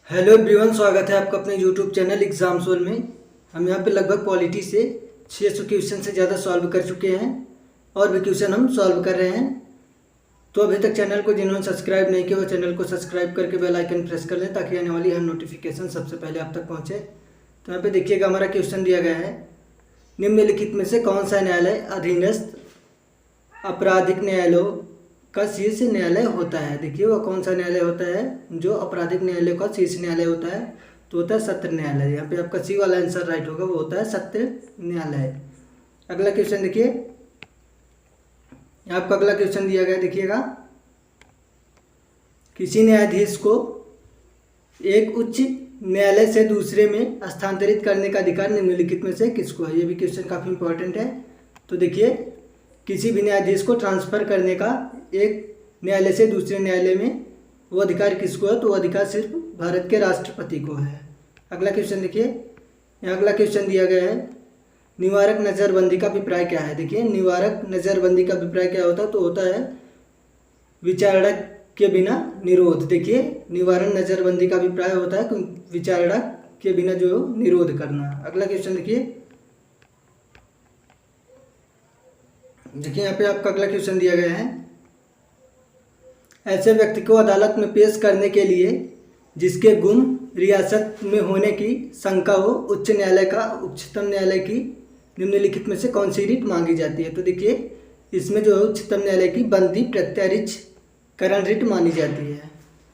Hello everyone, स्वागत है आपका अपने यूट्यूब चैनल एग्जाम सोल में। हम यहाँ पे लगभग पॉलिटी से 600 क्वेश्चन से ज़्यादा सॉल्व कर चुके हैं और भी क्वेश्चन हम सॉल्व कर रहे हैं। तो अभी तक चैनल को जिन्होंने सब्सक्राइब नहीं किया वो चैनल को सब्सक्राइब करके बेल आइकन प्रेस कर लें ताकि आने वाली हर नोटिफिकेशन सबसे पहले आप तक पहुँचे। तो यहाँ पे देखिएगा, हमारा क्वेश्चन दिया गया है, निम्नलिखित में से कौन सा न्यायालय अधीनस्थ आपराधिक न्यायालयों का शीर्ष न्यायालय होता है। देखिए वह कौन सा न्यायालय होता है जो आपराधिक न्यायालय का शीर्ष न्यायालय होता है, तो होता है सत्र न्यायालय। यहाँ पे आपका सी वाला आंसर राइट होगा, वो होता है सत्र न्यायालय। अगला क्वेश्चन देखिए, यहाँ आपका अगला क्वेश्चन दिया गया, देखिएगा, किसी न्यायाधीश को एक उच्च न्यायालय से दूसरे में स्थानांतरित करने का अधिकार निम्नलिखित में से किसको है। ये भी क्वेश्चन काफ़ी इंपॉर्टेंट है। तो देखिए, किसी भी न्यायाधीश को ट्रांसफ़र करने का एक न्यायालय से दूसरे न्यायालय में वो अधिकार किसको है, तो वो अधिकार सिर्फ भारत के राष्ट्रपति को है। अगला क्वेश्चन देखिए, यहाँ अगला क्वेश्चन दिया गया है, निवारक नज़रबंदी का अभिप्राय क्या है। देखिए, निवारक नज़रबंदी का अभिप्राय क्या होता है, तो होता है विचारणा के बिना निरोध। देखिए, निवारण नज़रबंदी का अभिप्राय होता है विचारणा के बिना जो निरोध करना। अगला क्वेश्चन देखिए, यहाँ पे आपका अगला क्वेश्चन दिया गया है, ऐसे व्यक्ति को अदालत में पेश करने के लिए जिसके गुम रियासत में होने की शंका हो उच्च न्यायालय का उच्चतम न्यायालय की निम्नलिखित में से कौन सी रिट मांगी जाती है। तो देखिए, इसमें जो है उच्चतम न्यायालय की बंदी प्रत्यारिचकरण रिट मानी जाती है।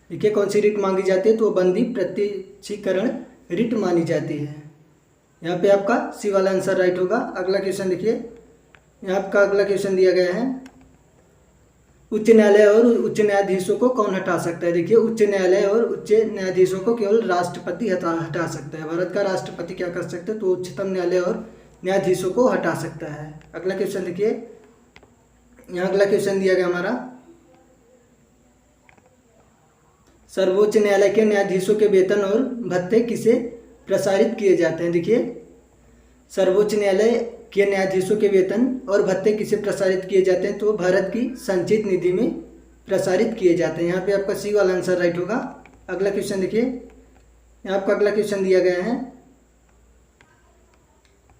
देखिए, कौन सी रिट मांगी जाती है, तो बंदी प्रत्यारिचकरण रिट मानी जाती है। यहाँ पे आपका सी वाला आंसर राइट होगा। अगला क्वेश्चन देखिए, यहाँ आपका अगला क्वेश्चन दिया गया है, उच्च न्यायालय और उच्च न्यायाधीशों को कौन हटा सकता है। देखिए, उच्च न्यायालय और उच्च न्यायाधीशों को केवल राष्ट्रपति हटा सकता है। भारत का राष्ट्रपति क्या कर सकते हैं, तो उच्चतम न्यायालय और न्यायाधीशों को हटा सकता है। अगला क्वेश्चन देखिए, यहाँ अगला क्वेश्चन दिया गया हमारा, सर्वोच्च न्यायालय के न्यायाधीशों के वेतन और भत्ते किसे प्रसारित किए जाते हैं। देखिए, सर्वोच्च न्यायालय के न्यायाधीशों के वेतन और भत्ते किसे प्रसारित किए जाते हैं, तो भारत की संचित निधि में प्रसारित किए जाते हैं। यहाँ पे आपका सी वाला आंसर राइट होगा। अगला क्वेश्चन देखिए, यहाँ आपका अगला क्वेश्चन दिया गया है,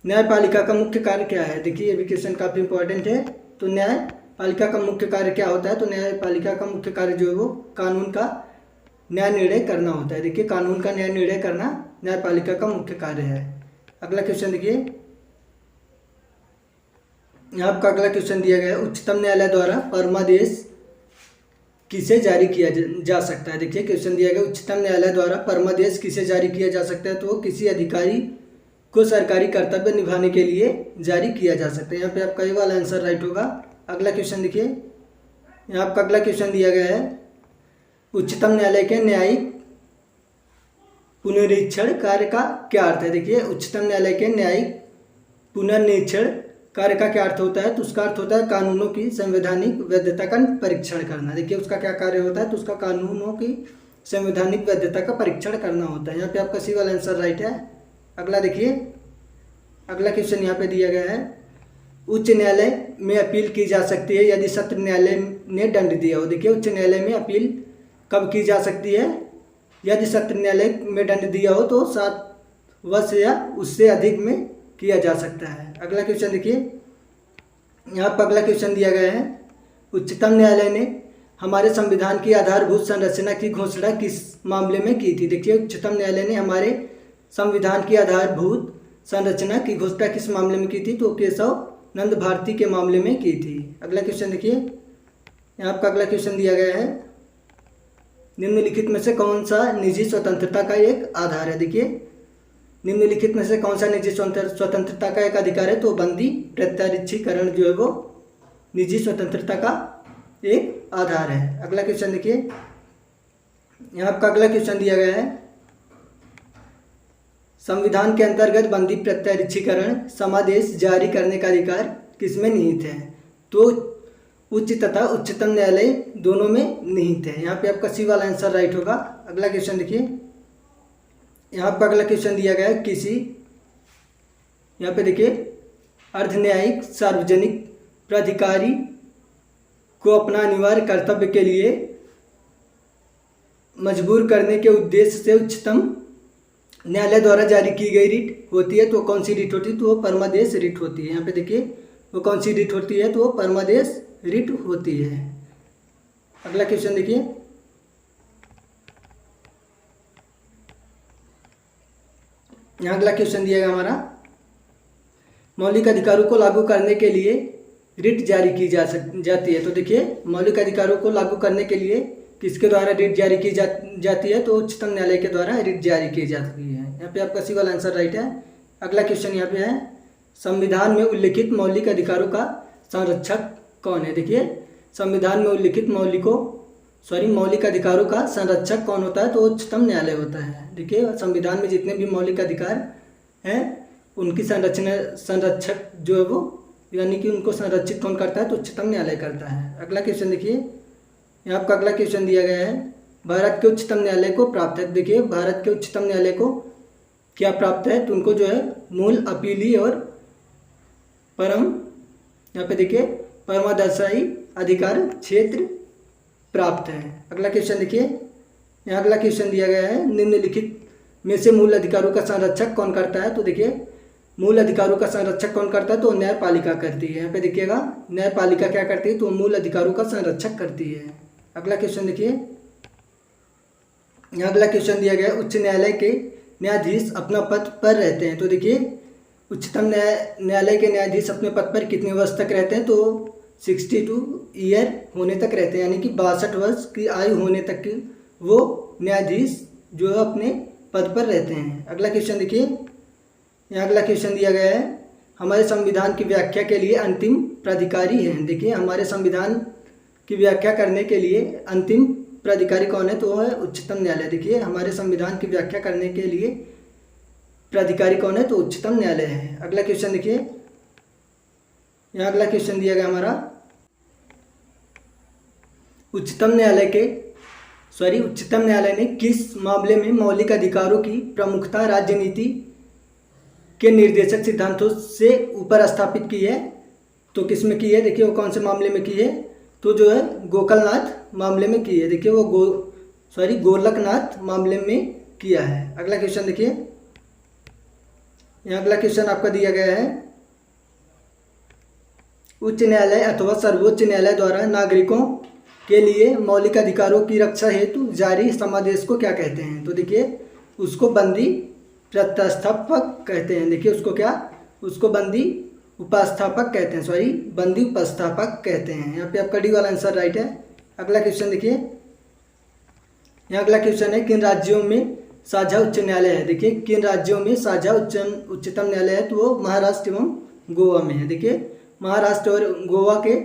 न्यायपालिका का मुख्य कार्य क्या है। देखिए, ये भी क्वेश्चन काफ़ी इंपॉर्टेंट है। तो न्यायपालिका का मुख्य कार्य क्या होता है, तो न्यायपालिका का मुख्य कार्य जो है वो कानून का न्याय निर्णय करना होता है। देखिए, कानून का न्याय निर्णय करना न्यायपालिका का मुख्य कार्य है। अगला क्वेश्चन देखिए, यहाँ आपका अगला क्वेश्चन दिया गया है, उच्चतम न्यायालय द्वारा परमादेश किसे जारी किया जा सकता है। देखिए, क्वेश्चन दिया गया, उच्चतम न्यायालय द्वारा परमादेश किसे जारी किया जा सकता है, तो किसी अधिकारी को सरकारी कर्तव्य निभाने के लिए जारी किया जा सकता है। यहाँ पे आपका ये वाला आंसर राइट होगा। अगला क्वेश्चन देखिए, यहाँ आपका अगला क्वेश्चन दिया गया है, उच्चतम न्यायालय के न्यायिक पुनरीक्षण कार्य का क्या अर्थ है। देखिए, उच्चतम न्यायालय के न्यायिक पुनर्निरीक्षण कार्य का क्या अर्थ होता है, तो उसका अर्थ होता है कानूनों की संवैधानिक वैधता का परीक्षण करना। देखिए, उसका क्या कार्य होता है, तो उसका कानूनों की संवैधानिक वैधता का परीक्षण करना होता है। यहाँ पे आपका सी वाला आंसर राइट है। अगला देखिए, अगला क्वेश्चन यहाँ पे दिया गया है, उच्च न्यायालय में अपील की जा सकती है यदि सत्र न्यायालय ने दंड दिया हो। देखिए, उच्च न्यायालय में अपील कब की जा सकती है, यदि सत्र न्यायालय में दंड दिया हो तो 7 वर्ष या उससे अधिक में किया जा सकता है। अगला क्वेश्चन देखिए, यहाँ पर अगला क्वेश्चन दिया गया है, उच्चतम न्यायालय ने हमारे संविधान की आधारभूत संरचना की घोषणा किस मामले में की थी। देखिए, उच्चतम न्यायालय ने हमारे संविधान की आधारभूत संरचना की घोषणा किस मामले में की थी, तो केशव नंद भारती के मामले में की थी। अगला क्वेश्चन देखिए, यहाँ आपका अगला क्वेश्चन दिया गया है, निम्नलिखित में से कौन सा निजी स्वतंत्रता का एक आधार है। देखिए, निम्नलिखित में से कौन सा निजी स्वतंत्रता का एक अधिकार है, तो बंदी प्रत्यारिचकरण जो है वो निजी स्वतंत्रता का एक आधार है। अगला क्वेश्चन देखिए, यहाँ आपका अगला क्वेश्चन दिया गया है, संविधान के अंतर्गत बंदी प्रत्यारिचकरण समादेश जारी करने का अधिकार किसमें निहित है, तो उच्च तथा उच्चतम न्यायालय दोनों में निहित है। यहाँ पे आपका सी वाला आंसर राइट होगा। अगला क्वेश्चन देखिए, यहाँ पर अगला क्वेश्चन दिया गया है, किसी, यहाँ पे देखिए, अर्ध न्यायिक सार्वजनिक प्राधिकारी को अपना अनिवार्य कर्तव्य के लिए मजबूर करने के उद्देश्य से उच्चतम न्यायालय द्वारा जारी की गई रिट होती है तो कौन सी रिट होती है? तो वो परमादेश रिट होती है। यहाँ पे देखिए वो कौन सी रिट होती है? तो वो परमादेश रिट होती है। अगला क्वेश्चन देखिए, यहाँ अगला क्वेश्चन दिया गया हमारा, मौलिक अधिकारों को लागू करने के लिए रिट जारी की जाती है। तो देखिए मौलिक अधिकारों को लागू करने के लिए किसके द्वारा रिट जारी की जाती है? तो उच्चतम न्यायालय के द्वारा रिट जारी की जाती है। यहाँ पे आपका सी वाला आंसर राइट है। अगला क्वेश्चन यहाँ पे है, संविधान में उल्लिखित मौलिक अधिकारों का संरक्षक कौन है? देखिए संविधान में उल्लिखित मौलिक अधिकारों का संरक्षक कौन होता है? तो उच्चतम न्यायालय होता है। देखिए संविधान में जितने भी मौलिक अधिकार हैं उनकी संरक्षक जो है वो, यानी कि उनको संरक्षित कौन करता है? तो उच्चतम न्यायालय करता है। अगला क्वेश्चन देखिए, यहाँ आपका अगला क्वेश्चन दिया गया है, भारत के उच्चतम न्यायालय को प्राप्त है। देखिए भारत के उच्चतम न्यायालय को क्या प्राप्त है? तो उनको जो है मूल अपीली और परम, यहाँ पे देखिए परमादर्शाई अधिकार क्षेत्र प्राप्त है। अगला क्वेश्चन देखिए, यहाँ अगला क्वेश्चन दिया गया है, निम्नलिखित में से मूल अधिकारों का संरक्षक कौन करता है? तो देखिए मूल अधिकारों का संरक्षक कौन करता है? तो न्यायपालिका करती है। यहाँ पे देखिएगा न्यायपालिका क्या करती है? तो मूल अधिकारों का संरक्षक करती है। अगला क्वेश्चन देखिए, यहाँ अगला क्वेश्चन दिया गया है, उच्च न्यायालय के न्यायाधीश अपना पद पर रहते हैं। तो देखिए उच्चतम न्यायालय के न्यायाधीश अपने पद पर कितने वर्ष तक रहते हैं? तो 62 ईयर होने तक रहते हैं, यानी कि 62 वर्ष की आयु होने तक वो न्यायाधीश जो है अपने पद पर रहते हैं। अगला क्वेश्चन देखिए, यहाँ अगला क्वेश्चन दिया गया है, हमारे संविधान की व्याख्या के लिए अंतिम प्राधिकारी हैं। देखिए हमारे संविधान की व्याख्या करने के लिए अंतिम प्राधिकारी कौन है? तो वो है उच्चतम न्यायालय। देखिए हमारे संविधान की व्याख्या करने के लिए प्राधिकारी कौन है? तो उच्चतम न्यायालय है। अगला क्वेश्चन देखिए, यहाँ अगला क्वेश्चन दिया गया हमारा, उच्चतम न्यायालय ने किस मामले में मौलिक अधिकारों की प्रमुखता राजनीति के निर्देशक सिद्धांतों से ऊपर स्थापित की है? तो किस में की है? देखिए वो कौन से मामले में की है? तो जो है गोकलनाथ मामले में की है। देखिए वो गोलकनाथ मामले में किया है। अगला क्वेश्चन देखिए, यहाँ अगला क्वेश्चन आपका दिया गया है, उच्च न्यायालय अथवा सर्वोच्च न्यायालय द्वारा नागरिकों के लिए मौलिक अधिकारों की रक्षा हेतु जारी समादेश को क्या कहते हैं? तो देखिए उसको बंदी प्रतिस्थापक कहते हैं। देखिए उसको बंदी उपस्थापक कहते हैं। यहाँ पे आपका डी वाला आंसर राइट है। अगला क्वेश्चन देखिए, यहाँ अगला क्वेश्चन है, किन राज्यों में साझा उच्च न्यायालय है? देखिए किन राज्यों में साझा उच्चतम न्यायालय है? तो वो महाराष्ट्र एवं गोवा में है। देखिए महाराष्ट्र और गोवा के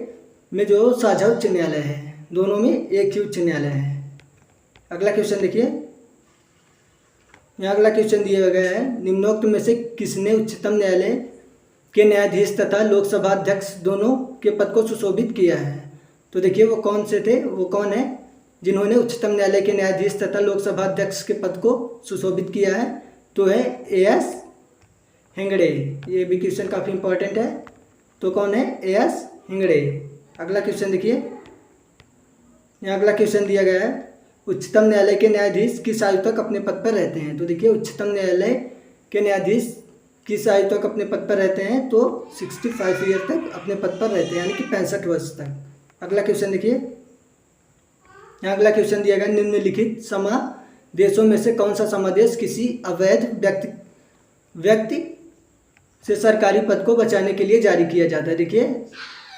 में जो साझा उच्च न्यायालय है, दोनों में एक ही उच्च न्यायालय है। अगला क्वेश्चन देखिए, यहाँ अगला क्वेश्चन दिया गया है, निम्नोक्त में से किसने उच्चतम न्यायालय के न्यायाधीश तथा लोकसभा अध्यक्ष दोनों के पद को सुशोभित किया है? तो देखिए वो कौन से थे? वो कौन है जिन्होंने उच्चतम न्यायालय के न्यायाधीश तथा लोकसभा अध्यक्ष के पद को सुशोभित किया है? तो है A.S. हेगड़े। ये भी क्वेश्चन काफ़ी इंपॉर्टेंट है। तो कौन है? A.S. हेगड़े। अगला क्वेश्चन देखिए, यहाँ अगला क्वेश्चन दिया गया है, उच्चतम न्यायालय के न्यायाधीश किस आयु तक अपने पद पर रहते हैं? तो देखिए उच्चतम न्यायालय के न्यायाधीश किस आयु तक अपने पद पर रहते हैं? तो 65 ईयर तक अपने पद पर रहते हैं, यानी कि 65 वर्ष तक। अगला क्वेश्चन देखिए, यहाँ अगला क्वेश्चन दिया गया, निम्नलिखित समादेशों में से कौन सा समादेश किसी अवैध व्यक्ति से सरकारी पद को बचाने के लिए जारी किया जाता है? देखिए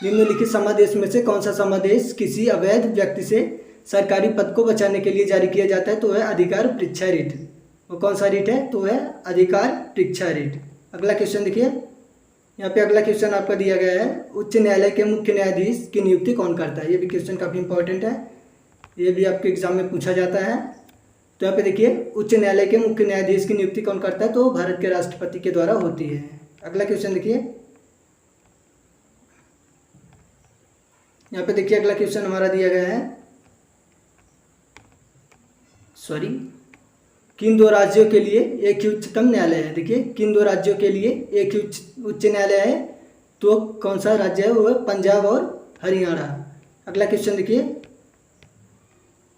निम्नलिखित समादेश में से कौन सा समादेश किसी अवैध व्यक्ति से सरकारी पद को बचाने के लिए जारी किया जाता है? तो है अधिकार परीक्षा रिट। वो कौन सा रिट है? तो है अधिकार परीक्षा रिट। अगला क्वेश्चन देखिए, यहाँ पे अगला क्वेश्चन आपका दिया गया है, उच्च न्यायालय के मुख्य न्यायाधीश की नियुक्ति कौन करता है? ये भी क्वेश्चन काफ़ी इंपॉर्टेंट है, ये भी आपके एग्जाम में पूछा जाता है। तो यहाँ पे देखिए उच्च न्यायालय के मुख्य न्यायाधीश की नियुक्ति कौन करता है? तो भारत के राष्ट्रपति के द्वारा होती है। अगला क्वेश्चन देखिए, यहाँ पे देखिए अगला क्वेश्चन हमारा दिया गया है, किन दो राज्यों के लिए एक ही उच्चतम न्यायालय है? देखिए किन दो राज्यों के लिए एक ही उच्च न्यायालय है? तो कौन सा राज्य है? वो है पंजाब और हरियाणा। अगला क्वेश्चन देखिए,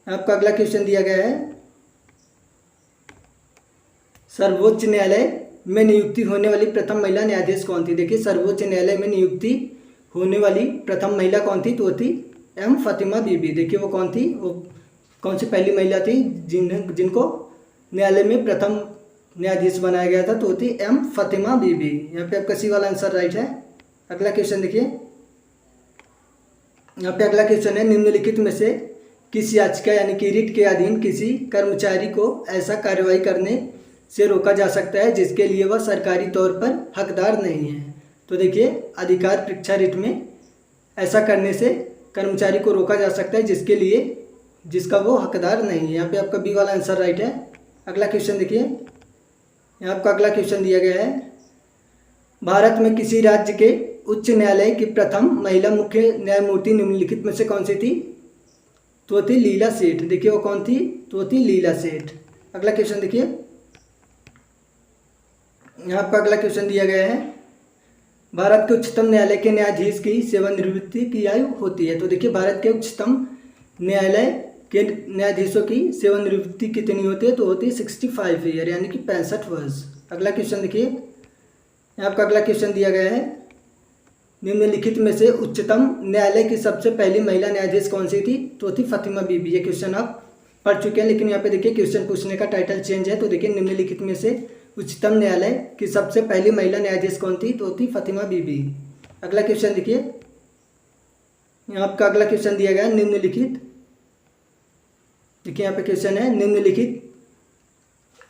आपका अगला क्वेश्चन दिया गया है, सर्वोच्च न्यायालय में नियुक्ति होने वाली प्रथम महिला न्यायाधीश कौन थी। देखिए सर्वोच्च न्यायालय में नियुक्ति होने वाली प्रथम महिला कौन थी, तो वो थी एम फातिमा बीबी। देखिए वो कौन थी, वो कौन सी पहली महिला थी जिनको न्यायालय में प्रथम न्यायाधीश बनाया गया था, तो वो थी एम फातिमा बीबी। यहाँ पे आपका सी वाला आंसर राइट है। अगला क्वेश्चन देखिए, यहाँ पे अगला क्वेश्चन है, निम्नलिखित में से किस याचिका यानी कि रिट के अधीन किसी कर्मचारी को ऐसा कार्रवाई करने से रोका जा सकता है जिसके लिए वह सरकारी तौर पर हकदार नहीं है। तो देखिए अधिकार परीक्षा रिट में ऐसा करने से कर्मचारी को रोका जा सकता है जिसका वो हकदार नहीं है। यहाँ पे आपका बी वाला आंसर राइट है। अगला क्वेश्चन देखिए, यहाँ आपका अगला क्वेश्चन दिया गया है, भारत में किसी राज्य के उच्च न्यायालय की प्रथम महिला मुख्य न्यायमूर्ति निम्नलिखित में से कौन सी थी, तो थी लीला सेठ। देखिए वो कौन थी, तो थी लीला सेठ। अगला क्वेश्चन देखिए, यहाँ आपका अगला क्वेश्चन दिया गया है, भारत के उच्चतम न्यायालय के न्यायाधीश की सेवानिवृत्ति की आयु होती है। तो देखिए भारत के उच्चतम न्यायालय के न्यायाधीशों की सेवानिवृत्ति कितनी होती है, तो होती है 65 ईयर यानी कि 65 वर्ष। अगला क्वेश्चन देखिए, यहाँ आपका अगला क्वेश्चन दिया गया है, निम्नलिखित में से उच्चतम न्यायालय की सबसे पहली महिला न्यायाधीश कौन सी थी, तो थी फातिमा बीबी। ये क्वेश्चन आप पढ़ चुके हैं, लेकिन यहाँ पे देखिए क्वेश्चन पूछने का टाइटल चेंज है। तो देखिए निम्नलिखित में से उच्चतम न्यायालय की सबसे पहली महिला न्यायाधीश कौन थी, तो थी फातिमा बीबी। अगला क्वेश्चन देखिए, यहाँ आपका अगला क्वेश्चन दिया गया है, निम्नलिखित, देखिए यहाँ पे क्वेश्चन है, निम्नलिखित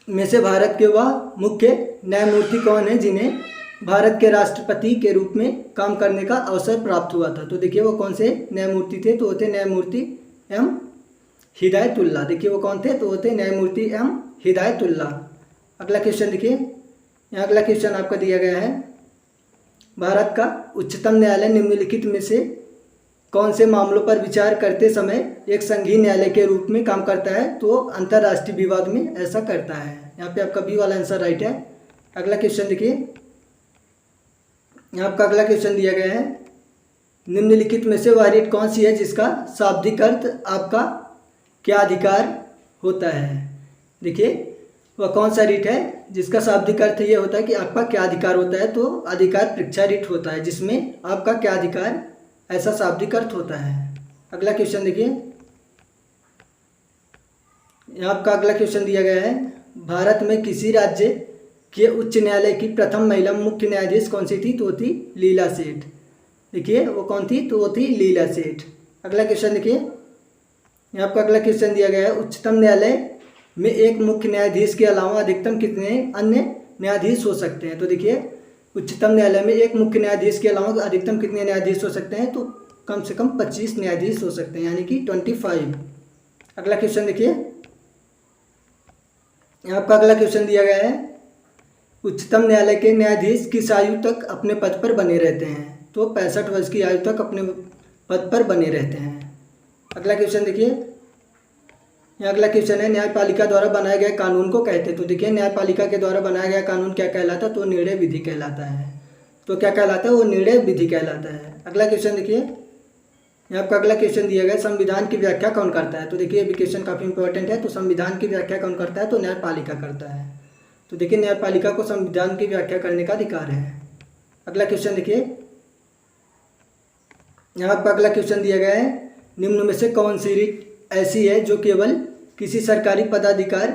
में से भारत के वह मुख्य न्यायमूर्ति कौन है जिन्हें भारत के राष्ट्रपति के रूप में काम करने का अवसर प्राप्त हुआ था। तो देखिए वो कौन से न्यायमूर्ति थे, तो वो थे न्यायमूर्ति एम हिदायतुल्लाह। देखिए वो कौन थे, तो वो थे न्यायमूर्ति एम हिदायतुल्लाह। अगला क्वेश्चन देखिए, यहाँ अगला क्वेश्चन आपका दिया गया है, भारत का उच्चतम न्यायालय निम्नलिखित में से कौन से मामलों पर विचार करते समय एक संघीय न्यायालय के रूप में काम करता है, तो अंतर्राष्ट्रीय विवाद में ऐसा करता है। यहाँ पे आपका बी वाला आंसर राइट है। अगला क्वेश्चन देखिए, यहाँ आपका अगला क्वेश्चन दिया गया है, निम्नलिखित में से वह रिट कौन सी है जिसका शाब्दिक अर्थ आपका क्या अधिकार होता है। देखिए वह कौन सा रिट है जिसका शाब्दिक अर्थ ये होता है कि आपका क्या अधिकार होता है, तो अधिकार परीक्षा रिट होता है जिसमें आपका क्या अधिकार ऐसा शाब्दिक अर्थ होता है। अगला क्वेश्चन देखिए, यहाँ आपका अगला क्वेश्चन दिया गया है, भारत में किसी राज्य के उच्च न्यायालय की प्रथम महिला मुख्य न्यायाधीश कौन सी थी, तो वो थी लीला सेठ। देखिए वो कौन थी, तो वो थी लीला सेठ। अगला क्वेश्चन देखिए, यहाँ आपका अगला क्वेश्चन दिया गया है, उच्चतम न्यायालय में एक मुख्य न्यायाधीश के अलावा अधिकतम कितने अन्य न्यायाधीश हो सकते हैं। तो देखिए उच्चतम न्यायालय में एक मुख्य न्यायाधीश के अलावा अधिकतम कितने न्यायाधीश हो सकते हैं, तो कम से कम 25 न्यायाधीश हो सकते हैं यानी कि 25। अगला क्वेश्चन देखिए, यहाँ आपका अगला क्वेश्चन दिया गया है, उच्चतम न्यायालय के न्यायाधीश किस आयु तक अपने पद पर बने रहते हैं, तो 65 वर्ष की आयु तक अपने पद पर बने रहते हैं। अगला क्वेश्चन देखिए, यहाँ अगला क्वेश्चन है, न्यायपालिका द्वारा बनाए गए कानून को कहते हैं। तो देखिए न्यायपालिका के द्वारा बनाया गया कानून क्या कहलाता है, तो निर्णय विधि कहलाता है। तो क्या कहलाता है, वो निर्णय विधि कहलाता है। अगला क्वेश्चन देखिए, यहाँ आपका अगला क्वेश्चन दिया गया, संविधान की व्याख्या कौन करता है। तो देखिए ये क्वेश्चन काफ़ी इंपॉर्टेंट है। तो संविधान की व्याख्या कौन करता है, तो न्यायपालिका करता है। तो देखिए न्यायपालिका को संविधान की व्याख्या करने का अधिकार है। अगला क्वेश्चन देखिए, यहाँ आपका अगला क्वेश्चन दिया गया है, निम्न में से कौन सी रिट ऐसी है जो केवल किसी सरकारी पदाधिकार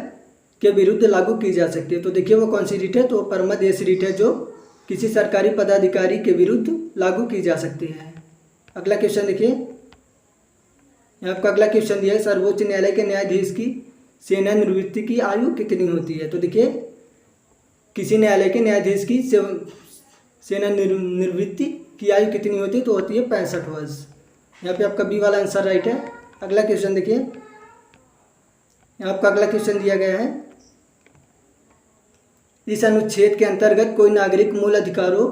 के विरुद्ध लागू की जा सकती है। तो देखिए वो कौन सी रिट है, तो परमादेश रिट है जो किसी सरकारी पदाधिकारी के विरुद्ध लागू की जा सकती है। अगला क्वेश्चन देखिए, यहाँ आपका अगला क्वेश्चन दिया है, सर्वोच्च न्यायालय के न्यायाधीश की सेवानिवृत्ति की आयु कितनी होती है। तो देखिए किसी न्यायालय के न्यायाधीश की सेवानिवृत्ति की आयु कितनी होती है, तो होती है 65 वर्ष। यहाँ पे आपका बी वाला आंसर राइट है। अगला क्वेश्चन देखिए, यहाँ आपका अगला क्वेश्चन दिया गया है, इस अनुच्छेद के अंतर्गत कोई नागरिक मूल अधिकारों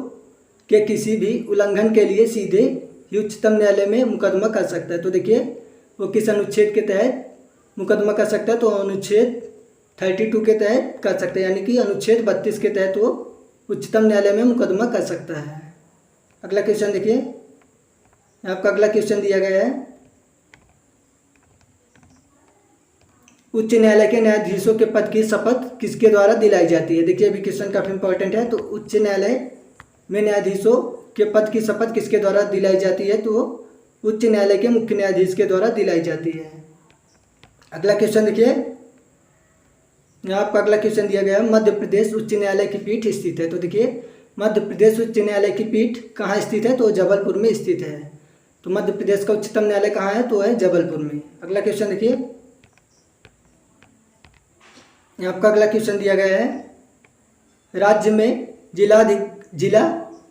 के किसी भी उल्लंघन के लिए सीधे ही उच्चतम न्यायालय में मुकदमा कर सकता है। तो देखिए वो किस अनुच्छेद के तहत मुकदमा कर सकता है, तो अनुच्छेद 32 के तहत कर सकता है, यानी कि अनुच्छेद 32 के तहत वो उच्चतम न्यायालय में मुकदमा कर सकता है। अगला क्वेश्चन देखिए, आपका अगला क्वेश्चन दिया गया है, उच्च न्यायालय के न्यायाधीशों के पद की शपथ किसके द्वारा दिलाई जाती है। देखिए अभी क्वेश्चन काफ़ी इंपॉर्टेंट है। तो उच्च न्यायालय में न्यायाधीशों के पद की शपथ किसके द्वारा दिलाई जाती है, तो उच्च न्यायालय के मुख्य न्यायाधीश के द्वारा दिलाई जाती है। अगला क्वेश्चन देखिए, यहाँ आपका अगला क्वेश्चन दिया गया है, मध्य प्रदेश उच्च न्यायालय की पीठ स्थित है। तो देखिए मध्य प्रदेश उच्च न्यायालय की पीठ कहाँ स्थित है, तो जबलपुर में स्थित है। तो मध्य प्रदेश का उच्चतम न्यायालय कहाँ है, तो है जबलपुर में। अगला क्वेश्चन देखिए, आपका अगला क्वेश्चन दिया गया है, राज्य में जिला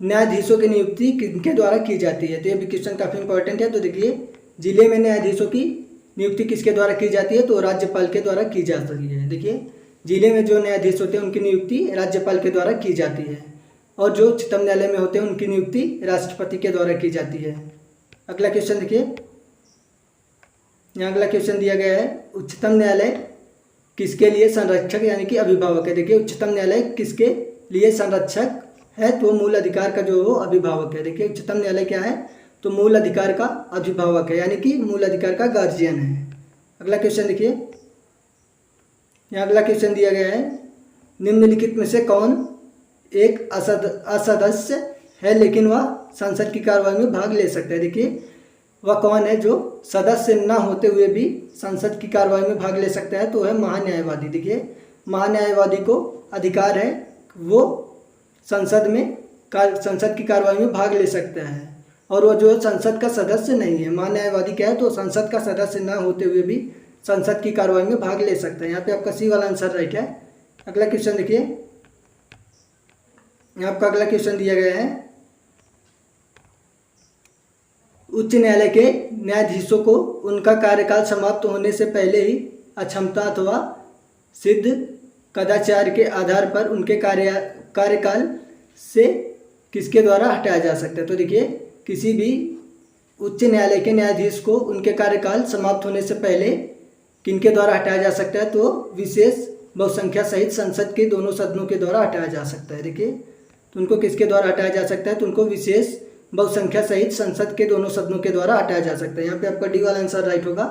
न्यायाधीशों की नियुक्ति किनके द्वारा की जाती है। तो ये भी क्वेश्चन काफ़ी इंपॉर्टेंट है। तो देखिए जिले में न्यायाधीशों की नियुक्ति किसके द्वारा की जाती है, तो राज्यपाल के द्वारा की जाती है। देखिए जिले में जो न्यायाधीश होते हैं उनकी नियुक्ति राज्यपाल के द्वारा की जाती है, और जो उच्चतम न्यायालय में होते हैं उनकी नियुक्ति राष्ट्रपति के द्वारा की जाती है। अगला क्वेश्चन देखिए, यहाँ अगला क्वेश्चन दिया गया है, उच्चतम न्यायालय किसके लिए संरक्षक यानी कि अभिभावक है। देखिए उच्चतम न्यायालय किसके लिए संरक्षक है, तो मूल अधिकार का जो वो अभिभावक है। देखिए उच्चतम न्यायालय क्या है, तो मूल अधिकार का अभिभावक है, यानी कि मूल अधिकार का गार्जियन है। अगला क्वेश्चन देखिए, यहाँ अगला क्वेश्चन दिया गया है, निम्नलिखित में से कौन एक असदस्य है लेकिन वह संसद की कार्रवाई में भाग ले सकता है। देखिए वह कौन है जो सदस्य न होते हुए भी संसद की कार्रवाई में भाग ले सकता है, तो है महान्यायवादी। देखिए महान्यायवादी को अधिकार है, वो संसद की कार्रवाई में भाग ले सकता है, और वो जो संसद का सदस्य नहीं है। महान्यायवादी क्या है, तो संसद का सदस्य न होते हुए भी संसद की कार्रवाई में भाग ले सकता है। यहाँ पे आपका सी वाला आंसर राइट है। अगला क्वेश्चन देखिए, आपका अगला क्वेश्चन दिया गया है, उच्च न्यायालय के न्यायाधीशों को उनका कार्यकाल समाप्त होने से पहले ही अक्षमता अथवा सिद्ध कदाचार के आधार पर उनके कार्यकाल से किसके द्वारा हटाया जा सकता है। तो देखिए किसी भी उच्च न्यायालय के न्यायाधीश को उनके कार्यकाल समाप्त होने से पहले किनके द्वारा हटाया जा सकता है, तो विशेष बहुसंख्या सहित संसद के दोनों सदनों के द्वारा हटाया जा सकता है। देखिए तो उनको किसके द्वारा हटाया जा सकता है, तो उनको विशेष बहुसंख्या सहित संसद के दोनों सदनों के द्वारा हटाया जा सकता है। यहाँ पे आपका डी वाला आंसर राइट होगा।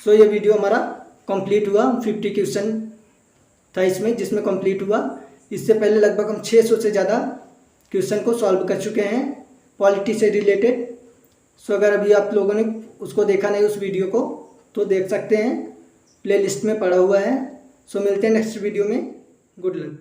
सो ये वीडियो हमारा कंप्लीट हुआ, 50 क्वेश्चन था इसमें जिसमें कंप्लीट हुआ। इससे पहले लगभग हम 600 से ज़्यादा क्वेश्चन को सॉल्व कर चुके हैं पॉलिटी से रिलेटेड। सो अगर अभी आप लोगों ने उसको देखा नहीं उस वीडियो को, तो देख सकते हैं, प्लेलिस्ट में पड़ा हुआ है। सो मिलते हैं नेक्स्ट वीडियो में। Good luck.